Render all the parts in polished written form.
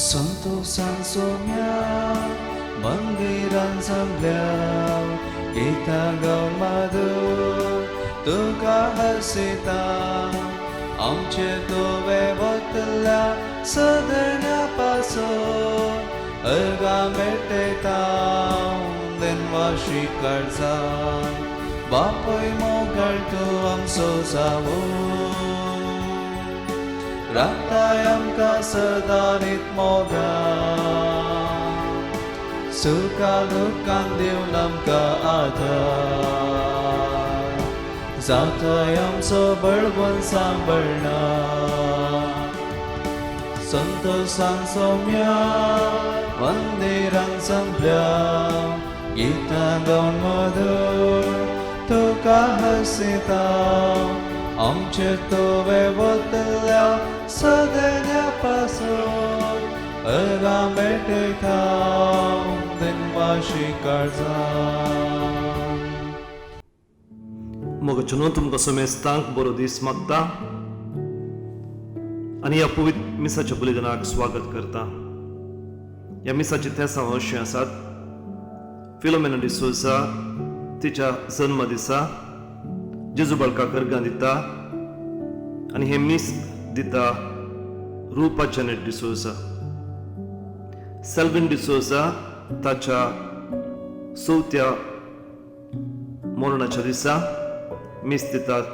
संतोषान सोम्या मंदिरान जमल्या गितां गावन माधुर तुका हसयता आमचे तुवे वतल्या सदण्या पासून अलगा मेटयता देनवाशी काळजान बापय मोगाळ तूं आमचो जावूं राखताय आमकां सदां नीत मोगाळ सुखा दुखान दिवन आमकां आदार जाताय आमचो बळगून सांबाळणार संतोषान सौम्या मंदिरान जमल्या गितां गावन मधुर तुका हसयता आमचे तुवे वतल्या सदण्या पासून अलगा मेटयता दिनवाशी काळजान. मोगाचें तुमकां समेस्तांक बरो दीस मागता आनी ह्या पवित्र मिसाच्या बलिदानाक स्वागत करता. ह्या मिसाची तेसां अशीं आसात. फिलोमेना डिसोजा तिच्या जल्म दिसा जेजू बाळकाक अर्गां दिता आनी हे मीस दिता रुपा जेनेट डिसोजा. सेल्विन डिसोजा ताच्या 4थ्या मरणाच्या दिसा मीस दितात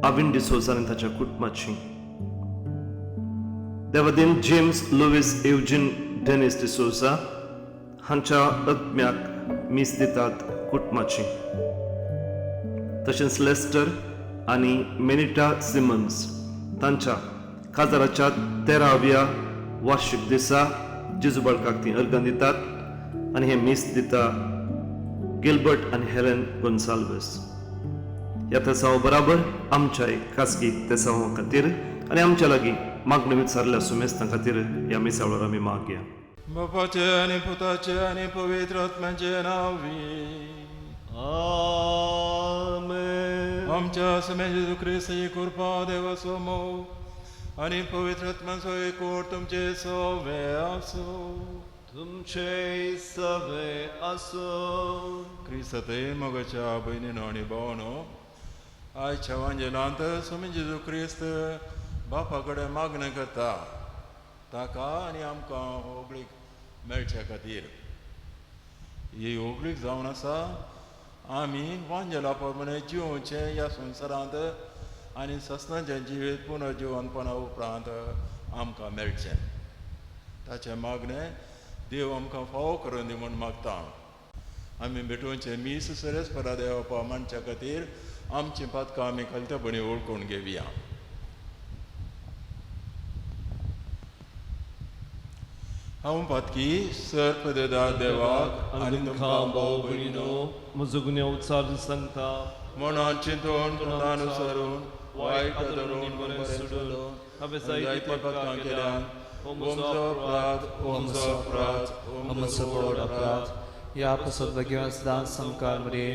आविन डिसोजा आनी ताच्या कुटुंबाची. देवादीन James Lewis Eugene Dennis D'Souza हांच्या आत्म्याक मीस दितात कुटुंबाची. तशेंच लेस्टर आनी मेनिटा सिमन्स तांच्या काजाराच्या 13व्या वार्षिक दिसा जेजू बाळकाक ती अर्गां दितात आनी हे मीस दिता गिलबर्ट आनी हेलेन गोन्साल्वेस. ह्या तेसांव बराबर आमच्याय खासगी तेसांवा खातीर आनी आमच्या लागीं मागणी विचारल्या सुमेस्तां खातीर ह्या मिसाळार आमी मागया. बापाचे आनी पुताचे आनी पवित्र आत्म्याचे नांवी आमेन. आमच्या समे जेजू ख्रिस्त ही कृपा देवाचो मोग आनी पवित्र आत्म्याचो एकवट तुमचे सवे आसो. तुमचे सवे आसो. क्रिस्ताते मोगाच्या भयणीनो आनी भावानो, आयच्या वांजेलांत समे जेजू ख्रिस्त बापा कडेन मागणी करता ताका आनी आमकां ओगळीक मेळच्या खातीर. ही ओगळीक जावन आसा आमी वांजेला प्रमाणे जिवोवचें ह्या संवसारांत आनी सस्नाचें जिवीत पुनर्जिवनपणा उपरांत आमकां मेळचें. ताचे मागणें देव आमकां फावो करून दी म्हूण मागता. आमी भेटोवचें मीस सरेस्परा देवपा मनशा खातीर आमचीं पातकां आमी खलतेपणी ओळखून घेवया. हांव पातकी सर्प देदा देवाक आनी तुमकां भाव भयणीनो म्हजो गुन्यांव उचार सांगता. मनान चिंतून कृतानुसरून वायट धरून बरें सोडून हांवें जायती पातकां केल्यान ओमचो अपराध ओमचो अपराध ओमचो व्हड अपराध. ह्या सद्भाग्यवान सदां संकार मरे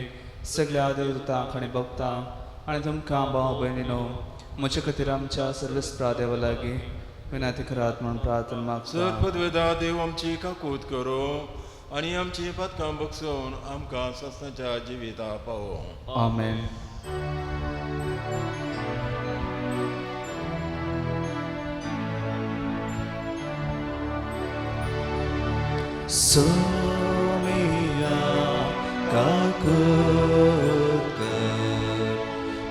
सगळ्या देवदूतांक आनी भक्तांक आनी तुमकां भाव भयणीनो म्हजे खातीर आमच्या सर्वेस्परा देवा लागीं विनाती करात म्हणून प्रार्थना मागता. सर्पद्वेदा देव आमची काकूत करो आनी आमची पातकां बगसून आमकां सस्नाच्या जिविता पावो. आमेन. सोमिया काकूत कर,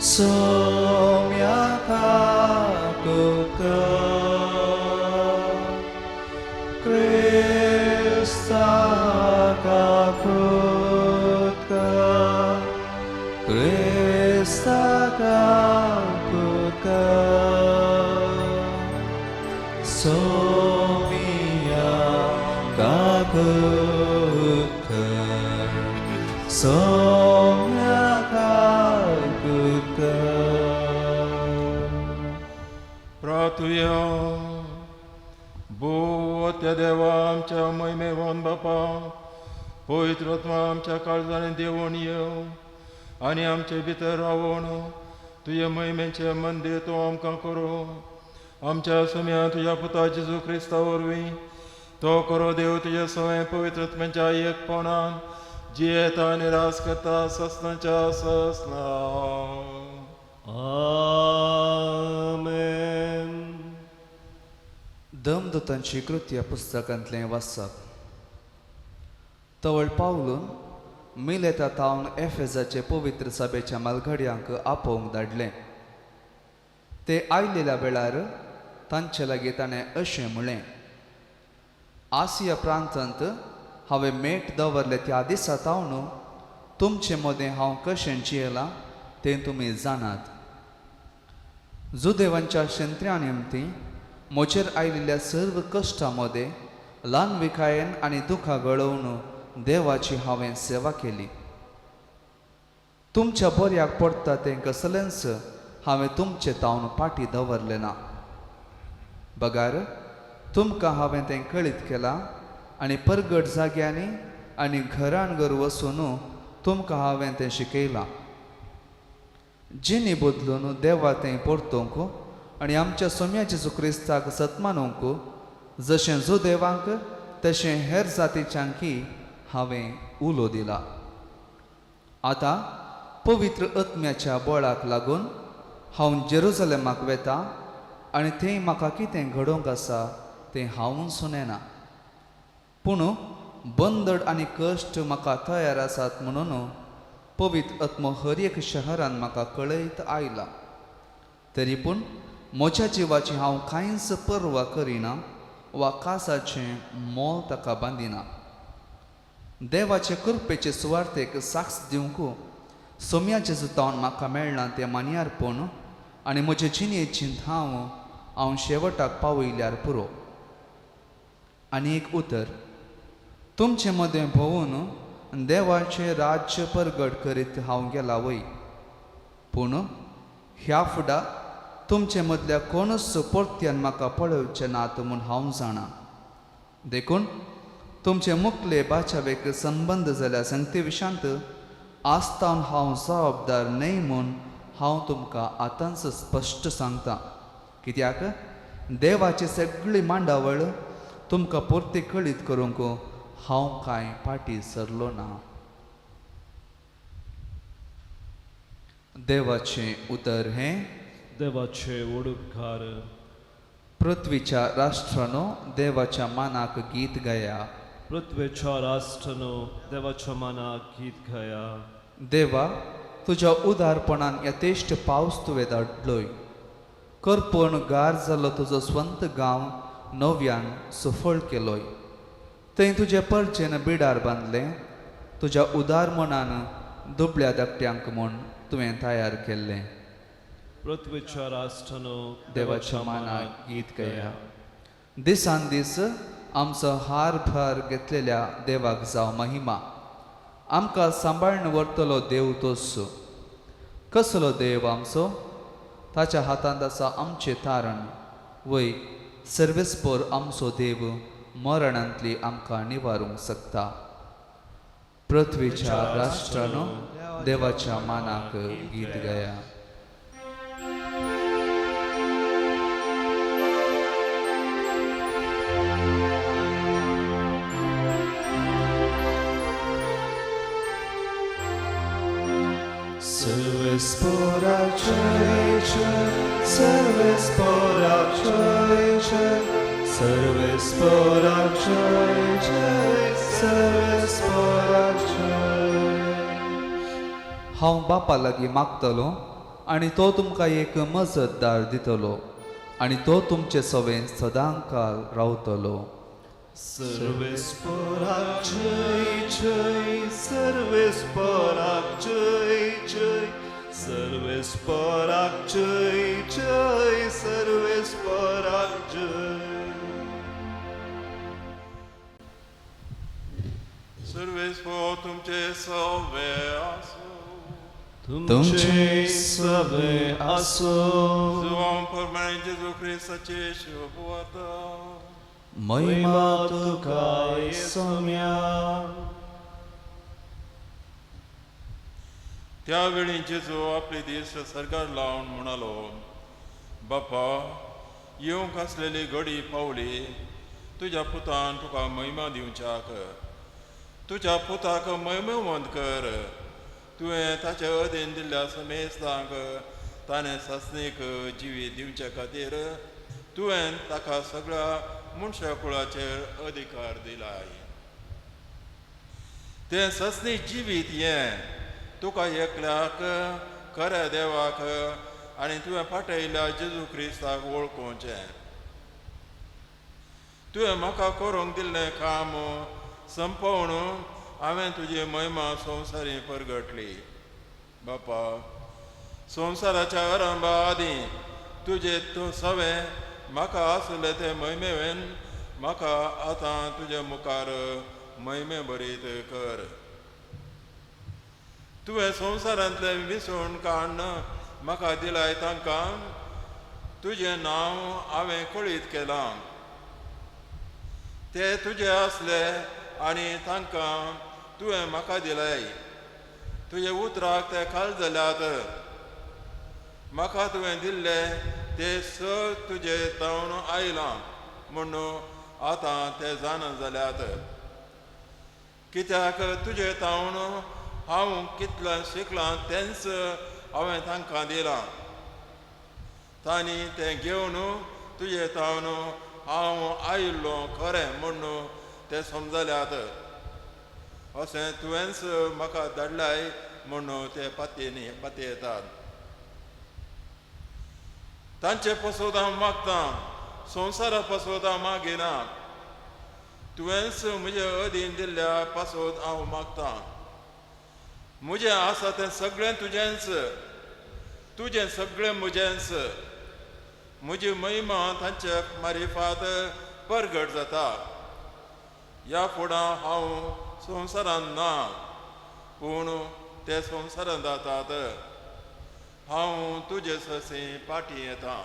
सोम्या काकूत कर, क्रिस्ता काकूत कर, क्रिस्ता काकूत कर, सोमिया काकूत कर, सोम्या काकूत कर. प्रार्थुया. त्या देवा आमच्या महिमेवान बापा पवित्र आत्मा आमच्या काळजांनी देवून येव आनी आमचे भितर रावून तुजे महिमेचे मंदिर तूं आमकां करो आमच्या सुम्या तुझ्या पुता जेजू ख्रिस्ता वरवीं तो करो देव तुझे सवय पवित्रत्म्याच्या एकपणान जियेता निराश करता ससनाच्या ससना. आमेन. दमदूतांची कृत्या पुस्तकांतलें वाचप. तवळ पावलून मिलेता तावन एफेसाचे पवित्र सभेच्या मालगड्यांक आपोवंक धाडलें. ते आयलेल्या वेळार तांचे लागीं ताणें अशें म्हळें, आसिया प्रांतांत हांवें मेट दवरले त्या दिसा तावन तुमचे मदें हांव कशें जियेलां तें तुमी जाणात. जुदेवांच्या शिंत्र्या निमती म्हजेर आयिल्ल्या सर्व कश्टां मदें ल्हान विकायेन आनी दुखां गळोवन देवाची हांवें सेवा केली. तुमच्या बऱ्याक पडटा तें कसलेंच हांवें तुमचे तावन पाटी दवरलें ना. बगार तुमकां हांवें तें कळीत केलां आनी परगट जाग्यांनी आनी घरान घर वचून तुमकां हांवें तें शिकयलां. जिणी बदलून देवा तें परतोवंक आनी आमच्या सोम्या जेजू क्रिस्ताक सत्मानवंक जशें जुदेवांक तशें हेर जातीच्यांकी हांवें उलो दिला. आतां पवित्र आत्म्याच्या बळाक लागून हांव जेरुसलेमाक वेतां आनी थंय म्हाका कितें घडोवंक आसा तें हांव सुनैना. पूण बंदड आनी कश्ट म्हाका तयार आसात म्हणून पवित्र आत्मो हर एक शहरान म्हाका कळयत आयला. तरी पूण म्हज्या जिवाची हांव कांयच पर्वा करिना वा कासाचें मोल ताका बांदिना. देवाचे कृपेचे सुवार्थेक साक्ष दिवंक सोम्या जेजू तावन म्हाका मेळना तें मान्यारपण आनी म्हजे जिणेची धांव हांव शेवटाक पावयल्यार पुरो. आनी एक उतर, तुमचे मदें भोंवून देवाचें राज्य परगट करीत हांव गेला वय. पूण ह्या फुडां तुमचे मदल्या कोणूच परत्यान म्हाका पळोवचें नात म्हूण हांव जाणा. देखून तुमचे मुखले बाचावेक संबंद जाल्या संगते विशांत आस्तावन हांव जबाबदार न्हय म्हूण हांव तुमकां आतांच स्पश्ट सांगतां. कित्याक देवाची सगळी मांडावळ तुमकां परती कळीत करूंक हांव कांय फाटीं सरलो ना. देवाचें उतर हें. देवाचे उडुपकार. पृथ्वीच्या राष्ट्रानो देवाच्या मानाक गीत गाया. पृथ्वीच्या राष्ट्रानो देवाच्या मानाक गीत गाया. देवा तुज्या उदारपणान यथेश्ट पावस तुवें धाडलोय. करपण गार जालो तुजो स्वंत गांव नव्यान सफळ केलोय. थंय तुजे परचेन बिडार बांदलें. तुज्या उदार मनान दुबळ्या धाकट्यांक म्हूण तुवें तयार केल्लें. पृथ्वीच्या राष्ट्रानो देवाच्या मानाक गीत गाया. दिसान दीस आमचो हार भार घेतलेल्या देवाक जावं महिमा. आमकां सांबाळून व्हरतलो देव तोच. कसलो देव आमचो? ताच्या हातांत आसा आमचें तारण. वय सर्वेस्पर आमचो देव मरणांतली आमकां निवारूंक शकता. पृथ्वीच्या राष्ट्रानो देवाच्या मानाक गीत गाया. सर्वेस्porak जय जय, सर्वेस्porak जय जय, सर्वेस्porak जय जय, सर्वेस्porak जय. हांव बापा लागीं मागतलो आनी तो तुमकां एक मजतदार दितलो आनी तो तुमचे सवेन सदांकाल रावतलो. सर्वेस्porak जय जय, सर्वेस्porak जय जय, सर्वेस्porak जय जय, सर्वेस्porak जय. सर्वेस्पो तुमचे सवे आसो. तुमचे सवे आसो. जुवां परमाणे जेजू ख्रिस्ताचे शुभवार्ता. महिमा तुका येसुम्या. त्यावेळी जेजू आपले दीस सर्गार लावन म्हणालो, बापा येवंक आसलेली घडी पावली तुज्या पुतान तुका महिमा दिवच्याक तुज्या पुताक महिमेवंत कर तुवें ताचे अधीन दिल्ल्या समेस्तांक ताणें सस्नीक जिवीत दिवचे खातीर तुवें ताका सगळ्या मनशा कुळाचेर अधिकार दिलाय. तें सस्नीक जिवीत हें तुका एकल्याक खऱ्या देवाक आनी तुवें पाठयल्ल्या जेजू क्रिस्ताक वळखुचें. तुवें म्हाका करूंक दिल्लें काम संपवून हांवें तुजी महिमा संवसारी परगटली. बापा, संवसाराच्या आरंभा आदीं तुजे तूं सवें म्हाका आसले ते महिमेवेन म्हाका आतां तुजे मुखार महिमे बरीत कर. तुवें संवसारांतलें विसवण काडून म्हाका दिलाय तांकां तुजें नांव हांवें कळीत केलां. ते तुजे आसले आनी तांकां तुवें म्हाका दिलाय. तुजे उतराक ते खाल जाल्यात. म्हाका तुवें दिल्ले ते स तुजे तावन आयलां म्हणून आतां ते जाण जाल्यात. कित्याक तुजे तावन हांव कितलें शिकलां तेंच हांवें तांकां दिलां. तांणी तें घेवन तुजे तावन हांव आयिल्लो खरें म्हणून ते समजल्यात. अशें तुवेंच म्हाका धाडलाय म्हणून ते पातयेतात. तांचे पासोद हांव मागतां, संवसारा पासोद हांव मागिना. तुवेंच म्हजे अधीन दिल्ल्या पासोद हांव मागतां. म्हजें आसा तें सगळें तुजेंच, तुजें सगळें म्हजेंच. म्हजी महिमा तांचे मारिफात परगट जाता. ह्या फुडां हांव संवसारांत ना पूण ते संवसारांत जातात. हांव तुजे ससी पाटी येतां.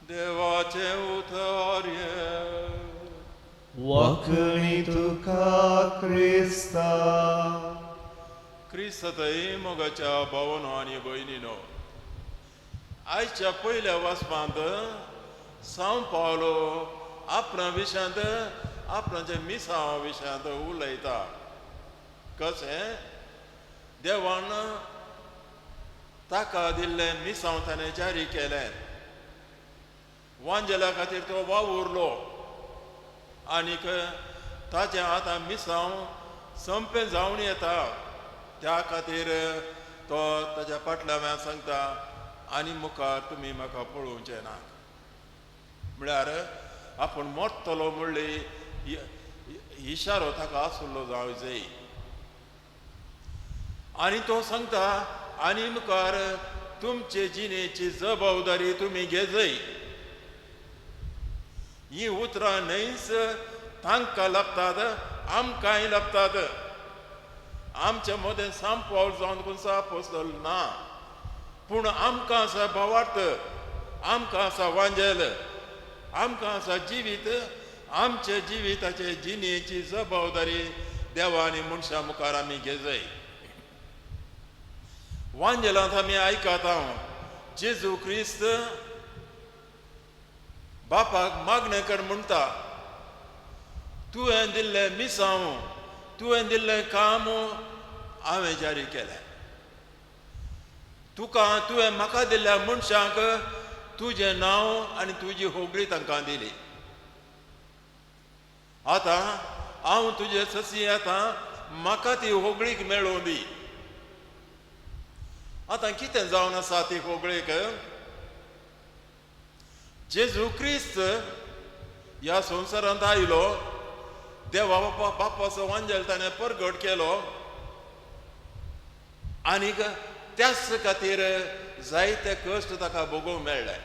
देवाचें उतर्य वखणी तुका क्रिस्ता. क्रिस्तय मोगाच्या भावांनो आनी भयणींनो, आयच्या पयल्या वाचपांत सांव पावलो आपणा विशयांत आपणाच्या मिसांवा विशयांत उलयता. कशें देवान ताका दिल्लें मिसांव ताणें जारी केलें. वांजेल्या खातीर तो वावुरलो आनीक ताचें आतां मिसांव संपें जावन येता. त्या खातीर तो ताच्या फाटल्यान सांगता आनी मुखार तुमी म्हाका पळोवचें ना. म्हळ्यार आपूण मरतलो म्हणली इशारो ताका आसुल्लो जावं जाय. आनी तो सांगता आनी मुखार तुमचे जिणेची जबाबदारी तुमी घेजय. ही उतरां न्हयच तांकां लागतात, आमकांय लागतात. आमच्या मदें सांव पावल जावन कोण अपोस्तल ना, पूण आमकां आसा भावार्थ, आमकां आसा वांजेल, आमकां आसा जिवीत. आमचे जिविताचे जिणेची जबाबदारी देवा आनी मनशां मुखार आमी घेजय. वांजेलांत आमी आयकता जेजू क्रिस्त बापाक मागणें कर म्हणटा. तुवें दिल्लें मिसांव, तुवें दिल्लें काम हांवें जारी केलें. तुवें म्हाका दिल्ल्या मनशांक तुजें नांव आनी तुजी होगळी तांकां दिली. आतां हांव तुजे ससी येतां, म्हाका ती होगळीक मेळोवन दी. आतां कितें जावन आसा ती होगळीक? जेजू क्रिस्त ह्या संवसारांत आयलो, देवा बापाचो वांजेल ताणें परगट केलो आनीक त्याच खातीर जायते कश्ट ताका भोगूंक मेळ्ळे.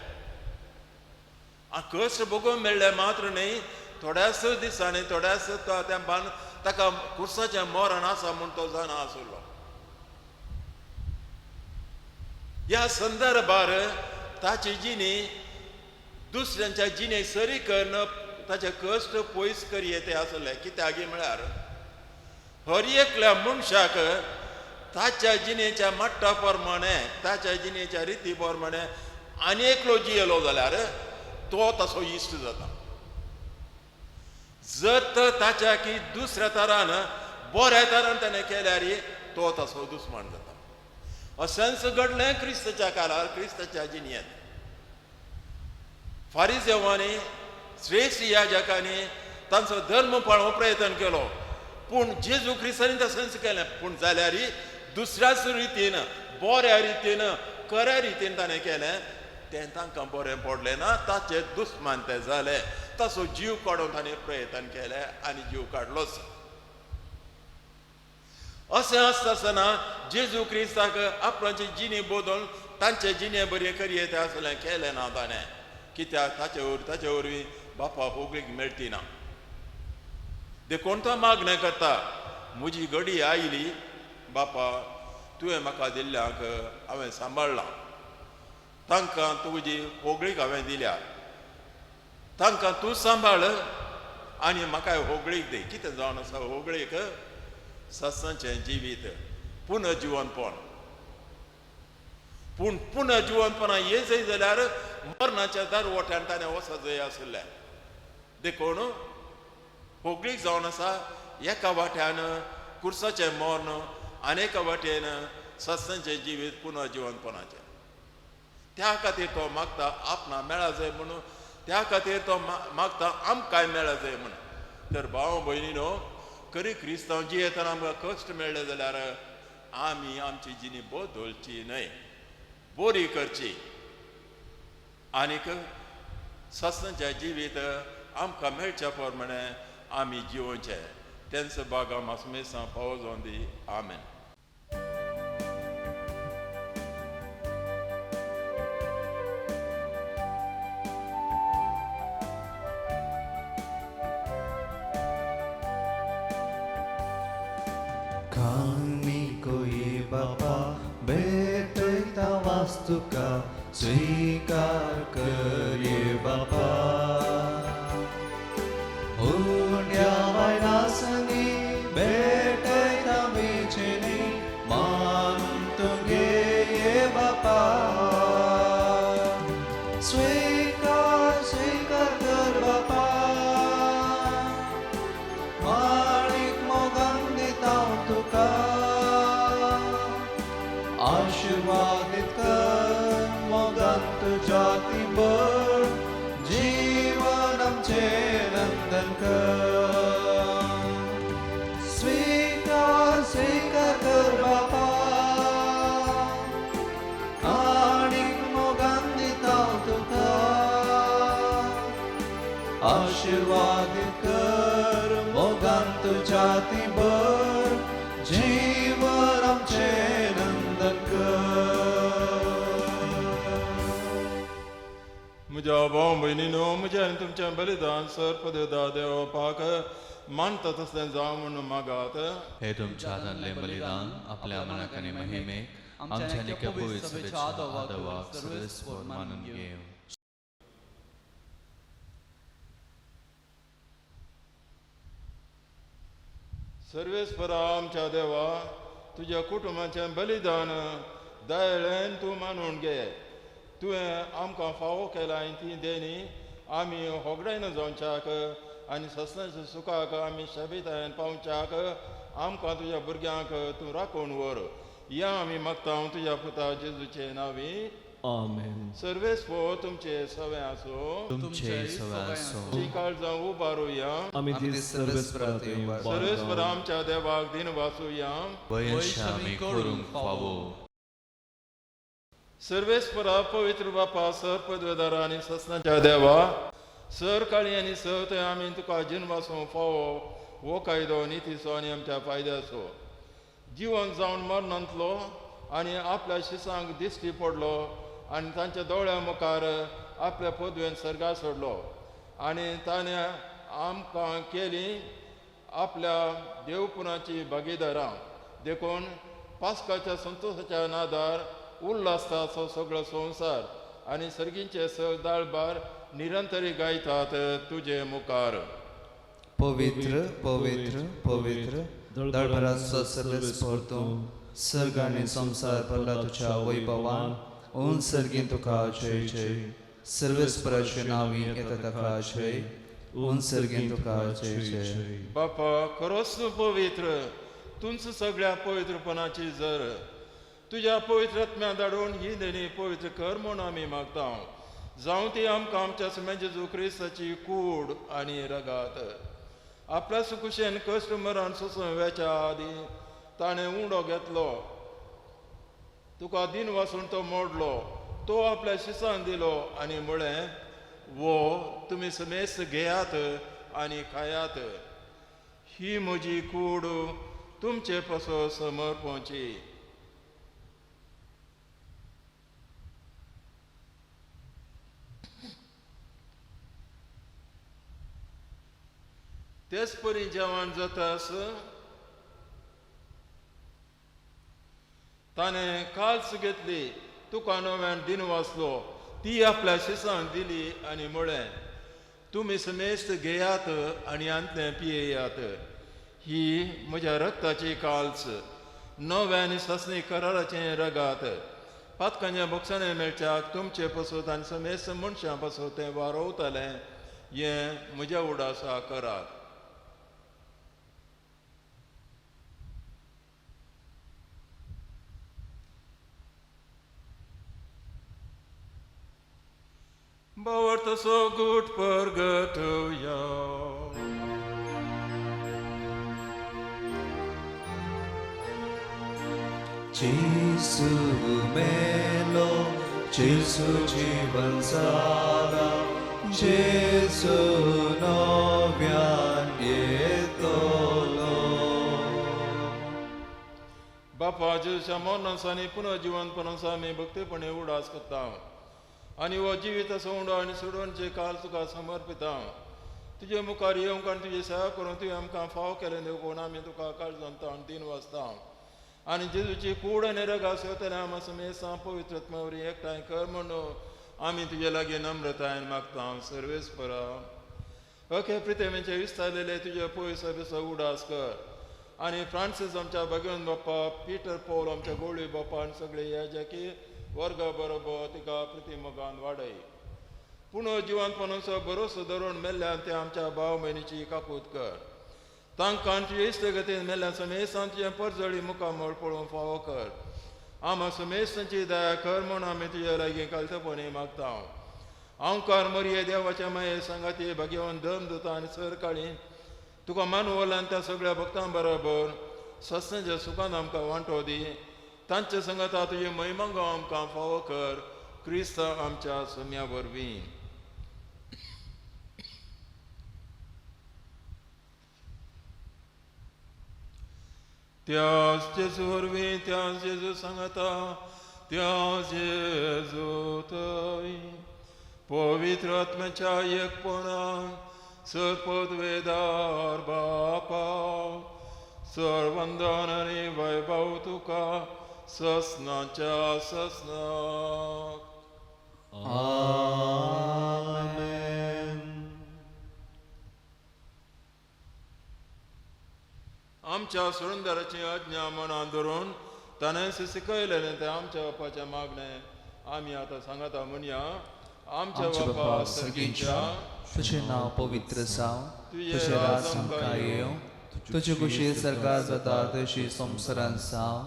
कश्ट भोगूंक मेळ्ळे मात्र न्ही, थोड्याच दिसांनी थोड्याच तेंपान ताका कुर्साचें मरण आसा म्हूण तो जाणा आसलो. ह्या संदर्भार ताची जिणी दुसऱ्यांच्या जिणे सरी करून ताचे कश्ट पयस करी येते आसले. कित्याक म्हळ्यार हर एकल्या मनशाक ताच्या जिणेच्या मट्टा प्रमाणे, ताच्या जिणेच्या रिती प्रमाणे आनी एकलो जियेलो जाल्यार तो तसो इश्ट जाता. जर तर ताच्या की दुसऱ्या तरान बऱ्या तरान त्याने केल्यार तो तसो दुस्मान जाता. अशेंच घडलें क्रिस्ताच्या काळार, क्रिस्ताच्या जिणेंत. फारिसेवांनी श्रेष्ठ याजकांनी तांचो धर्म पाळूंक प्रयत्न केलो, पूण जेजू क्रिस्तांनी तशेंच केलें. पूण जाल्यार दुसऱ्याच रितीन, बऱ्या रितीन, खऱ्या रितीन ताणें केलें. तें तांकां बरें पडलें ना, ताचे दुस्मान ते जाले. तसो जीव काडून ताणें प्रयत्न केले आनी जीव काडलोच. अशें आसतना जेजू क्रिस्ताक आपणाची जिणी बदलून तांचे जिणे बरें करयेचें आसलें, केलें ना ताणें. कित्याक ताचे वरवीं बापा होगळीक मेळटी ना. देखून तो मागणें करता, म्हजी घडी आयली बापा, तुवें म्हाका दिल्ल्यांक हांवें सांबाळ्ळां. तांकां तुजी होगळीक हांवें दिल्या. तांकां तूं सांबाळ आनी म्हाका होगळीक दी. कितें जावन आसा होगळीक? सत्सांचें जिवीत, पुनर्जिवनपण. पूण पुनर्जिवनपणां येयचें जाल्यार मरणाच्या दारवट्यान ताणें वचत जाय आसलें. देखून होगळीक जावन आसा एका वाट्यान कुर्साचें मरण आनी एका वाटेन सत्सांचें जिवीत पुनर्जिवनपणाचें. त्या खातीर तो मागता आपणा मेळा जाय म्हणून. त्या खातीर तो मागता आमकांय मेळा जाय म्हणून. तर भाव भयणीनो, खरी क्रिस्तांव जियेतना आमकां कश्ट मेळ्ळे जाल्यार आमी आमची जिणी बदलची न्हय, बरी करची. आनीक सत्सांचें जिवीत आमकां मेळच्या प्रमाणे आमी जिवोवचें. तेंच बागा मासमेसां पावो जावन दी. आमेन. बापा भेटता वास्तुका स्वीकार कर ये बापा. हुंड्या वायनासनी भेटता विचिनी मान तुगे ये बापा. स्वीकार कर बापा. माणिक मोगान दिता तुका. आशीर्वादित कर मोगान तुझ्या तिबर. जीवन आमचे नंदन कर. स्वीकार कर बापा. आणिक मोगान दिता तुका. आशीर्वादित कर मोगान तुझ्या तिबर. जीवन आमचे नंदन कर. म्हज्या भाव भयणीनो, म्हजें आनी तुमचें बलिदान सर्पदेवता देवपाक मानता तसलें जावं म्हणून मागात. हे तुमच्या हातांतले बलिदान आपल्या मनाक आनी महिमेक आमच्या नित्य पवित्र सभेच्या आदवाक सर्वस्व मानून घेव. सर्वेस्परा आमच्या देवा, तुज्या कुटुंबाचें बलिदान दयेन तूं मानून घे. तुवें आमकां फावो केलां ती देणी आमी होगडायन जावच्याक आनी सत्सांच्या सुखाक आमी शाबेतायेन पावच्याक आमकां तुज्या भुरग्यांक तूं राखून व्हर. या आमी मागता तुज्या पुता जेजूचे नांवी. आमेन. सर्वेस्पो तुमचे सवे आसूं. तुमचे सवे आसूं. ती काळजां उबारुया. आमी ती सर्वेस्परा आमच्या देवाक दिन वाचुया. वयशें आमी करूंक फावो. सर्वेस्परा पवित्र बापा सर्पद्वेदारा आनी सत्सांच्या देवा, सर काळी आनी सत आमी तुका जीण वाचूंक फावो. हो कायदो नितीचो आनी आमच्या फायद्याचो. जिवन जावन मरणांतलो आनी आपल्या शिसांक दिश्टी पडलो आनी तांच्या दोळ्या मुखार आपल्या पदवेन सर्गा सोडलो. आनी ताणें आमकां केली आपल्या देवपुराची भागीदारां. देखून पास्काच्या संतोशाच्या नादार उल्हासाचो सगळो संवसार आनी सर्गींचे दाळबार निरंतरी गायतात तुजे मुखार. पवित्र पवित्र पवित्र दळभराचो सर्वेस्पर तूं. सर्ग आनी संवसार पडला तुज्या वैभवान. उंच सर्गीन तुका जय जय. सर्वेस्पराचे नावी येता ताका जय ऊन सर्गेन तुका जय जय बापा खरोच तूं पवित्र तुमचं सगळ्या पवित्रपणाची जर तुझ्या पवित्र आत्म्या धाडून ही देणी पवित्र कर म्हूण आमी मागता जावं ती आमकां आमच्या सुम्या जेजू क्रिस्ताची कूड आनी रगात आपल्या सुकुशेन कश्ट मरण सोंसव्याच्या आदी ताणें उंडो घेतलो तुका दिन वासून तो मोडलो तो आपल्या शिसांक दिलो आनी म्हळें वो तुमी समेस्त घेयात आनी खायात ही म्हजी कूड तुमचे पासो समर्पणची तेच परी जेवण जातास ताणें काल्स घेतली तुका नव्यान दिन वाचलो ती आपल्या शिसांक दिली आनी म्हळें तुमी समेस्त घेयात आनी आंतलें पियेयात ही म्हज्या रक्ताची काल्स नव्यान ससणी कराराचें रगात पातकांच्या बक्षाणे मेळच्याक तुमचे पासून आनी समेस्त मनशां पासून तें वारोवतलें हें म्हज्या उडासा करात Bauer so gut purgatoria. Jesu melo, Jesu जीवन सारा, Jesu नव्यान येतलो. बापा जेजूच्या मरणांसानी पुन्हा जिवंतपणांसा आमी भक्तीपणे उडास करता आनी हो जिवीत सोंड आनी सोडूनचे काल तुका समर्पिता तुजे मुखार येवंक आनी तुजी सेवा करून तुवें आमकां फाव केलें देखून आमी तुका काळजांत आनी तीन वाजता आनी जेजूची कूड आनी रगा सेवतले आमी समेसा पवित्रत्मावरी एकठांय कर म्हणून आमी तुजे लागीं नम्रतायेन मागता सर्वेस्परा अखे प्रितेमेचे विस्तारलेले तुजे पळय सभेचो उडास कर आनी फ्रांसीस आमच्या भगवन बाप्पा पिटर पौल आमच्या गोळी बाप्पा आनी सगळे याजकी वर्गा बरोबर तिका प्रतिमगान वाडय पूण जिवंतपणाचो भरोसो धरून मेल्ल्यान ते आमच्या भाव भयणीची काकूत कर तांकां तुजे इश्टगतीन मेल्ल्या समेस्तान तुजें परजळी मुखामळ पळोवंक फावो कर आमा समेस्तांची दया कर म्हूण आमी तुजे लागीं कालतपणी मागता हांवकार मरिये देवाच्या माये सांगाती भगवन धर्मदूता आनी सरकाळी तुका मानवलान त्या सगळ्या भक्तां बरोबर सत्संच्या सुखान आमकां वांटो दी तांचे संगता तुजे महिमांग आमकां फावो कर क्रिस्त आमच्या सम्या वरवीं त्याच जेजू वरवीं त्याच जेजू सांगता त्याच जेजू थंय पवित्र आत्म्याच्या एकपणान सत्पदवेदार बापा सर्वंदन आनी वैभव तुका ससनाच्या ससनाक आमेन. आमच्या सुरंदराची आज्ञा मनान धरून ताणें शिकयलेलें तें आमच्या बापाचें मागणें आमी आतां सांगता म्हणया आमच्या बापा सर्गीच्या तुजें नांव पवित्र जावं तुजें राज आमकां येवं तुजे कुशी सरकार जाता तशी संवसारांत जावं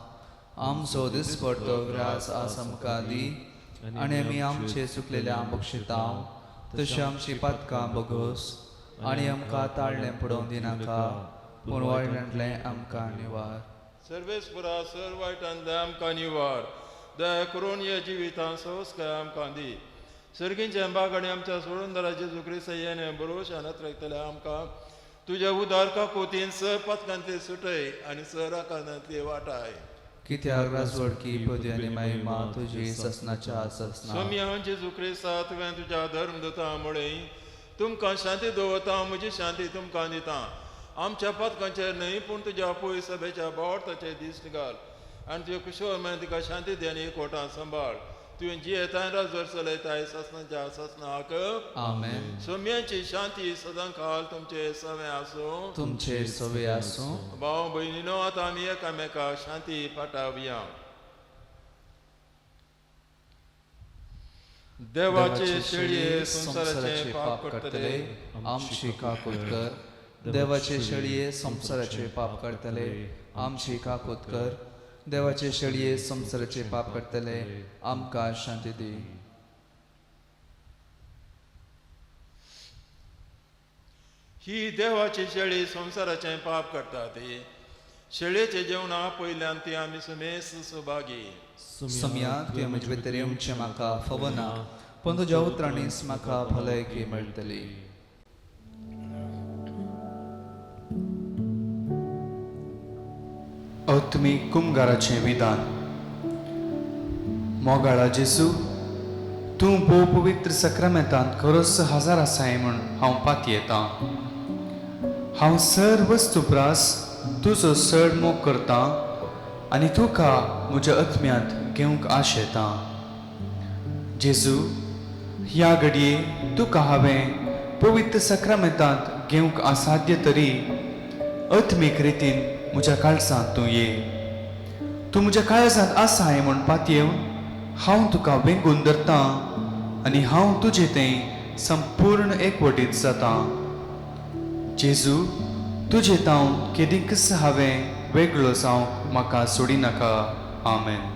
आमचो दिसपडटो ग्रास आज आमकां दी आनी आमी आमचे चुकलेले बक्षिता तशी आमची पातकां बगोस आनी आमकां ताळ्ळें पडोवंक दिनाका पूण वायटांतलें आमकां निवार सर्वेस्परा सर वायटांतलें आमकां निवार दया करून ह्या जिवितांत संस्कार आमकां दी सर्गींचे बागाडी आमच्या सुरंदरा जेजू क्रिस्त येणे बरोवशान रक्तले आमकां तुज्या उदार काकोतीन स पथकांतली सुटय आनी स राखांतली वाटाय कित्याक राजवडकी पदी आनी महिमा तुजी ससनाच्या ससना सोम्या जेजू क्रिस्ता तुवें तुज्या धर्मदूता म्हळें तुमकां शांती दवरता म्हजी शांती तुमकां दिता आमच्या पथकांचेर न्हय पूण तुज्या पळय सभेच्या बावडताचे दिश्ट घाल आनी तुजे कुशोर मेळून तिका शांती दी आनी एकवटान सांबाळ तुवें जी येताय राजवर चलयताय ससनाच्या ससनाक आमेन. सोम्याची शांती सदां काल तुमचे सवे आसूं तुमचे सवे आसूं भाव भयणीनो आतां आमी एकामेकाक शांती पाठवया देवाचे शेळये संसाराचे पाप करतले आमची काकूत कर. देवाचे शेळये संसाराचे पाप करतले आमची काकूत कर. देवाचे शेळये संसाराचे पाप करतले आमकां शांती दी. ही देवाची शेळी संसाराचे पाप करता ती शेळयेचे जेवणा पयल्यान ती आमी समेस सुभागी. सम्याक तुवें म्हजे भितर येवचें म्हाका फवना पण तुज्या उतरांनीच म्हाका भलायकी मेळटली. आत्मीक कुमगाराचें विधान. मोगाळा जेजू, तूं भोव पवित्र सक्रामेंतांत खरोच हजर आसाय म्हूण हांव पाती येतां. हांव सर वस्तुप्रास तुजो चड मोग करतां आनी तुका म्हज्या आत्म्यांत घेवंक आशेतां. जेजू, ह्या घडये तुका हांवें पवित्र सक्रामेंतांत घेवंक असाध्य तरी आत्मीक रितीन म्हज्या काळजांत तूं ये. तूं म्हज्या काळजांत आसाय म्हूण पातयेवन हांव तुका वेंगून धरतां आनी हांव तुजें तें संपूर्ण एकवटीत जातां. जेजू, तुजें तावन केदींकच हांवें वेगळो जावंक म्हाका सोडिनाका. आमेन.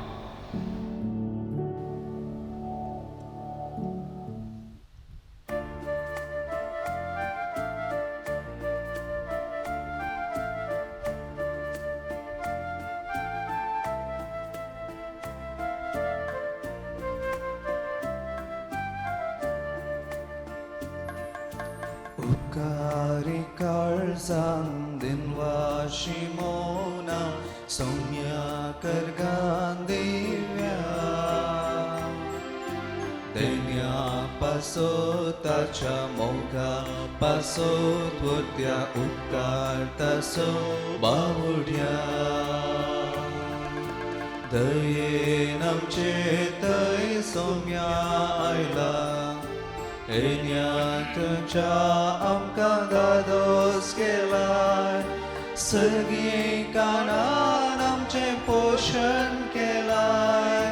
उपकारी काळजान दिनवाशी मोना सौम्या करगान दिव्या. दैन्या पासो ताच्या मोगा पासो त्वत्या उपकार तासो बावड्या. दयेन आमचे तय सौम्या आयला तुझ्या आमकां दादोस केलाय. सगळी कानान आमचें पोशण केलाय.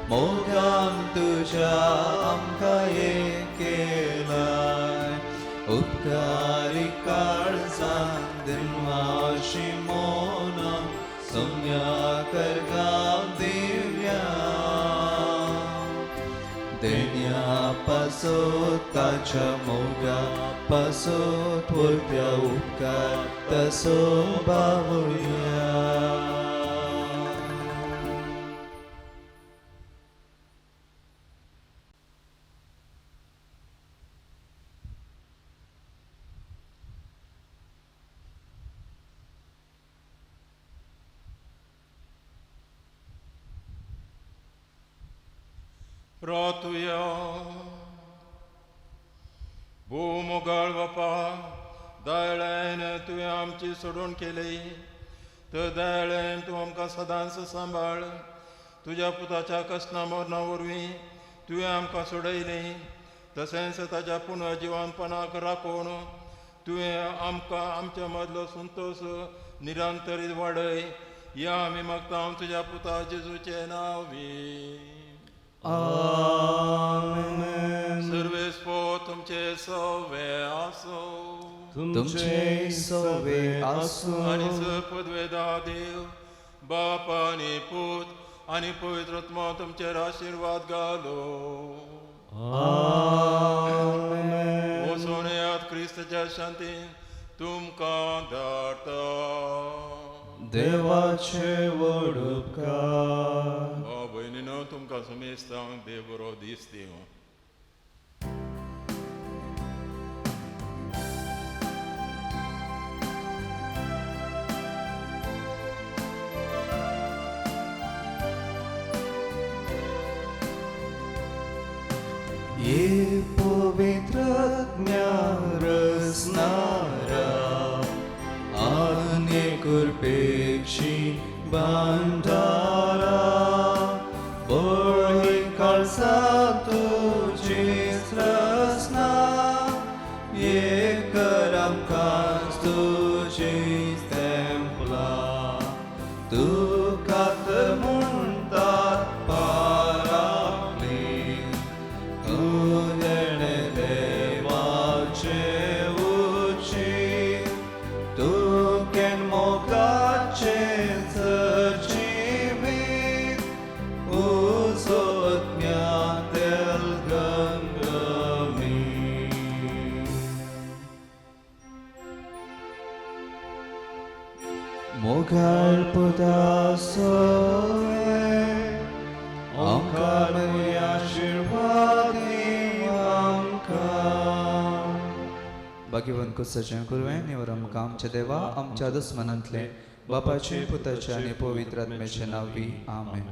मोगान तुझ्या आमकां हे केलाय. उपकारी काळजान दिनवाशी मोना सौम्या करगांव दिव्या. दैन्या पासो ताच्या मोगा पासो त्वरत्या उपकार तसो बावळ्या. प्रार्थुया. भूमोगाळ बापा, दयाळेन तुवें आमची सोडून केली तर दयाळेन तूं आमकां सदांच सांबाळ. तुज्या पुताच्या कश्ना मरणा वरवीं तुवें आमकां सोडयली तशेंच ताच्या पुनर्जिवनपणाक राखून तुवें आमकां आमच्या मदलो संतोश निरंतरीत वाडय. या आमी मागता तुज्या पुता जेजूचें नांवी. आमेन. सर्वेस्पो तुमचे सवे आसो. तुमचे सवे आसूं आनी सपदवेदा देव बाप आनी पूत आनी पवित्र आत्मा तुमचेर आशिर्वाद घालो. आमेन. वचून येयात क्रिस्ताच्या शांतीन तुमकां धाडटा. देवाचे व्हड उपकार. भयणीनो तुमकां समेस्तां देव बरो दीस दिवं. ये पवित्र रसनारा आने कुर्पेक्षी बांधारा बोळी काळसा तुझीच रसना ये करमकां तुझीच तेंपला तुकात म्हणटात पाराकली मोगाल पुदासोए ओंकार आशीर्वाद भाग्यवान को सजन करूं निवर आमकां आमच्या देवा आमच्या दुस्मनांतले बापाचे पुताचे आनी पवित्र आत्म्याचे नांवी आमेन.